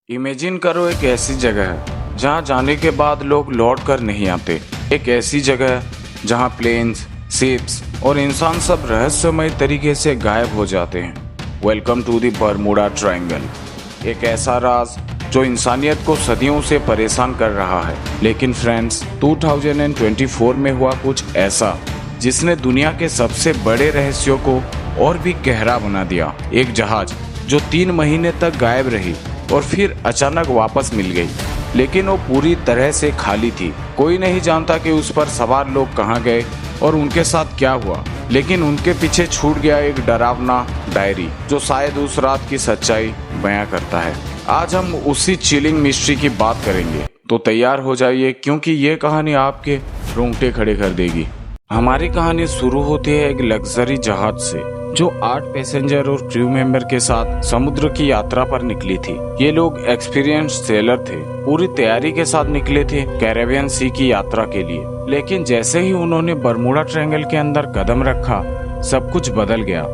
Imagine करो एक ऐसी जगह है जहां जाने के बाद लोग लौट कर नहीं आते। एक ऐसी जगह है जहां प्लेन्स, शिप्स और इंसान सब रहस्यमय तरीके से गायब हो जाते हैं। Welcome to the Bermuda Triangle. एक ऐसा राज जो इंसानियत को सदियों से परेशान कर रहा है। लेकिन फ्रेंड्स, 2024 में हुआ कुछ ऐसा जिसने दुनिया के सबसे बड़े रहस्यों को और भी गहरा बना दिया। एक जहाज जो 3 महीने तक गायब रही और फिर अचानक वापस मिल गई, लेकिन वो पूरी तरह से खाली थी। कोई नहीं जानता कि उस पर सवार लोग कहाँ गए और उनके साथ क्या हुआ, लेकिन उनके पीछे छूट गया एक डरावना डायरी जो शायद उस रात की सच्चाई बयां करता है। आज हम उसी चिलिंग मिस्ट्री की बात करेंगे, तो तैयार हो जाइए क्योंकि ये कहानी आपके रोंगटे खड़े कर देगी। हमारी कहानी शुरू होती है एक लग्जरी जहाज से जो 8 पैसेंजर और क्रू मेंबर के साथ समुद्र की यात्रा पर निकली थी। ये लोग एक्सपीरियंस्ड सेलर थे, पूरी तैयारी के साथ निकले थे कैरेबियन सी की यात्रा के लिए। लेकिन जैसे ही उन्होंने बरमूडा ट्रायंगल के अंदर कदम रखा, सब कुछ बदल गया।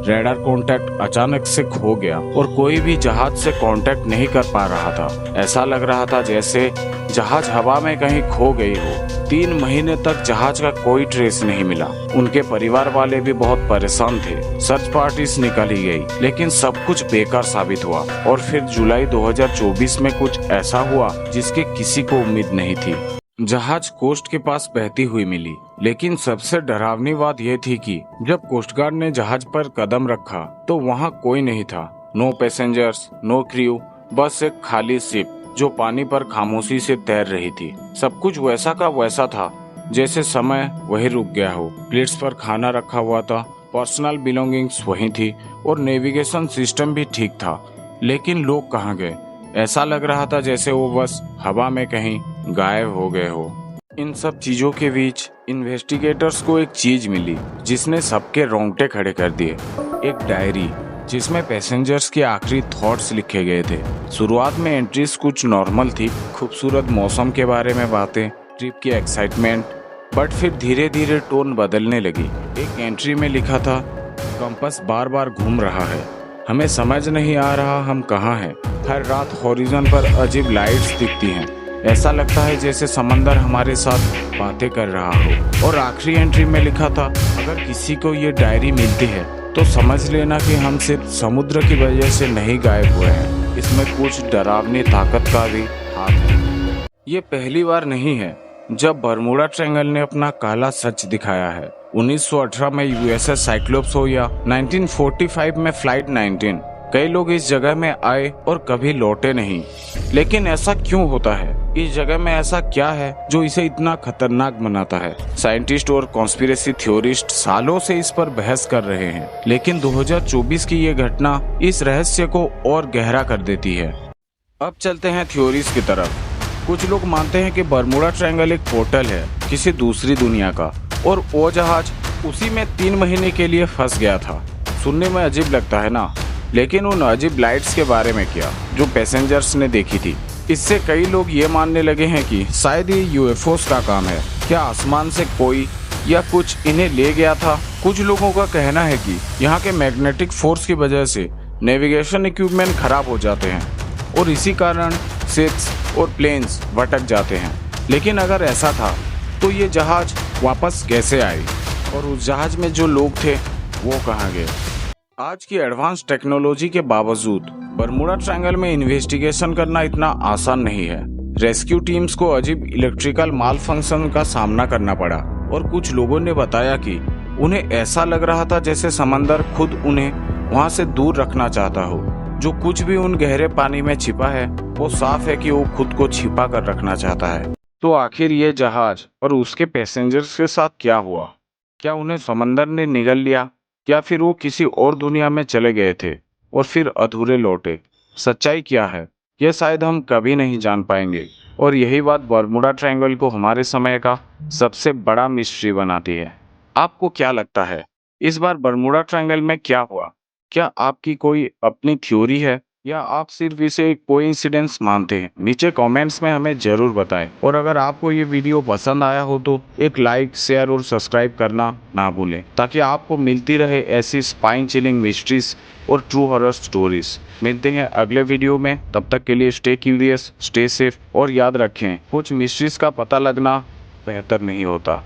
रडार कांटेक्ट अचानक से खो गया और कोई भी जहाज से कांटेक्ट नहीं कर पा रहा था। ऐसा लग रहा था जैसे जहाज हवा में कहीं खो गई हो। 3 महीने तक जहाज का कोई ट्रेस नहीं मिला। उनके परिवार वाले भी बहुत परेशान थे। सर्च पार्टीज निकाली गई, लेकिन सब कुछ बेकार साबित हुआ। और फिर जुलाई 2024 में कुछ ऐसा हुआ जिसकी किसी को उम्मीद नहीं थी। जहाज कोस्ट के पास बहती हुई मिली, लेकिन सबसे डरावनी बात यह थी कि जब कोस्ट गार्ड ने जहाज पर कदम रखा तो वहाँ कोई नहीं था। नो पैसेंजर्स, नो क्रू, बस एक खाली शिप जो पानी पर खामोशी से तैर रही थी। सब कुछ वैसा का वैसा था जैसे समय वही रुक गया हो। प्लेट्स पर खाना रखा हुआ था, पर्सनल बिलोंगिंग्स वही थी और नेविगेशन सिस्टम भी ठीक था। लेकिन लोग कहाँ गए? ऐसा लग रहा था जैसे वो बस हवा में कहीं गायब हो गए हो। इन सब चीजों के बीच इन्वेस्टिगेटर्स को एक चीज मिली जिसने सबके रोंगटे खड़े कर दिए। एक डायरी जिसमें पैसेंजर्स के आखिरी थॉट्स लिखे गए थे। शुरुआत में एंट्रीज कुछ नॉर्मल थी, खूबसूरत मौसम के बारे में बातें, ट्रिप की एक्साइटमेंट, बट फिर धीरे धीरे टोन बदलने लगी। एक एंट्री में लिखा था, कंपास बार बार घूम रहा है, हमें समझ नहीं आ रहा हम कहाँ हैं। हर रात हॉरिजन पर अजीब लाइट्स दिखती हैं, ऐसा लगता है जैसे समंदर हमारे साथ बातें कर रहा हो। और आखिरी एंट्री में लिखा था, अगर किसी को ये डायरी मिलती है तो समझ लेना कि हम सिर्फ समुद्र की वजह से नहीं गायब हुए हैं, इसमें कुछ डरावनी ताकत का भी हाथ है। ये पहली बार नहीं है जब बरमूडा ट्रायंगल ने अपना काला सच दिखाया है। 1918 में यूएसएस साइक्लोप्स हो या 1945 में फ्लाइट 19, कई लोग इस जगह में आए और कभी लौटे नहीं। लेकिन ऐसा क्यों होता है? इस जगह में ऐसा क्या है जो इसे इतना खतरनाक बनाता है? साइंटिस्ट और कॉन्स्पिरेसी थ्योरिस्ट सालों से इस पर बहस कर रहे हैं, लेकिन 2024 की ये घटना इस रहस्य को और गहरा कर देती है। अब चलते हैं थ्योरीज की तरफ। कुछ लोग मानते हैं कि बरमूडा ट्रायंगल एक पोर्टल है किसी दूसरी दुनिया का, और वो जहाज उसी में 3 महीने के लिए फंस गया था। सुनने में अजीब लगता है ना? लेकिन उन अजीब लाइट्स के बारे में क्या जो पैसेंजर्स ने देखी थी, इससे कई लोग ये मानने लगे हैं कि शायद ये यूएफओस का काम है। क्या आसमान से कोई या कुछ इन्हें ले गया था? कुछ लोगों का कहना है कि यहाँ के मैग्नेटिक फोर्स की वजह से नेविगेशन इक्विपमेंट खराब हो जाते हैं और इसी कारण शिप्स और प्लेन्स भटक जाते हैं। लेकिन अगर ऐसा था तो ये जहाज वापस कैसे आई, और उस जहाज में जो लोग थे वो कहाँ गए? आज की एडवांस टेक्नोलॉजी के बावजूद बरमूडा ट्रायंगल में इन्वेस्टिगेशन करना इतना आसान नहीं है। रेस्क्यू टीम्स को अजीब इलेक्ट्रिकल माल फंक्शन का सामना करना पड़ा, और कुछ लोगों ने बताया कि उन्हें ऐसा लग रहा था जैसे समंदर खुद उन्हें वहां से दूर रखना चाहता हो। जो कुछ भी उन गहरे पानी में छिपा है वो साफ है कि वो खुद को छिपा कर रखना चाहता है। तो आखिर ये जहाज और उसके पैसेंजर्स के साथ क्या हुआ? क्या उन्हें समंदर ने निगल लिया, या फिर वो किसी और दुनिया में चले गए थे और फिर अधूरे लौटे? सच्चाई क्या है यह शायद हम कभी नहीं जान पाएंगे, और यही बात बरमूडा ट्रायंगल को हमारे समय का सबसे बड़ा मिस्ट्री बनाती है। आपको क्या लगता है, इस बार बरमूडा ट्रायंगल में क्या हुआ? क्या आपकी कोई अपनी थ्योरी है या आप सिर्फ इसे एक कोइंसिडेंस मानते हैं? नीचे कमेंट्स में हमें ज़रूर बताएं। और अगर आपको ये वीडियो पसंद आया हो तो एक लाइक, शेयर और सब्सक्राइब करना ना भूलें, ताकि आपको मिलती रहे ऐसी स्पाइन चिलिंग मिस्ट्रीज और ट्रू हॉरर स्टोरीज। मिलते हैं अगले वीडियो में, तब तक के लिए स्टे क्यूरियस, स्टे सेफ और याद रखें, कुछ मिस्ट्रीज का पता लगना बेहतर नहीं होता।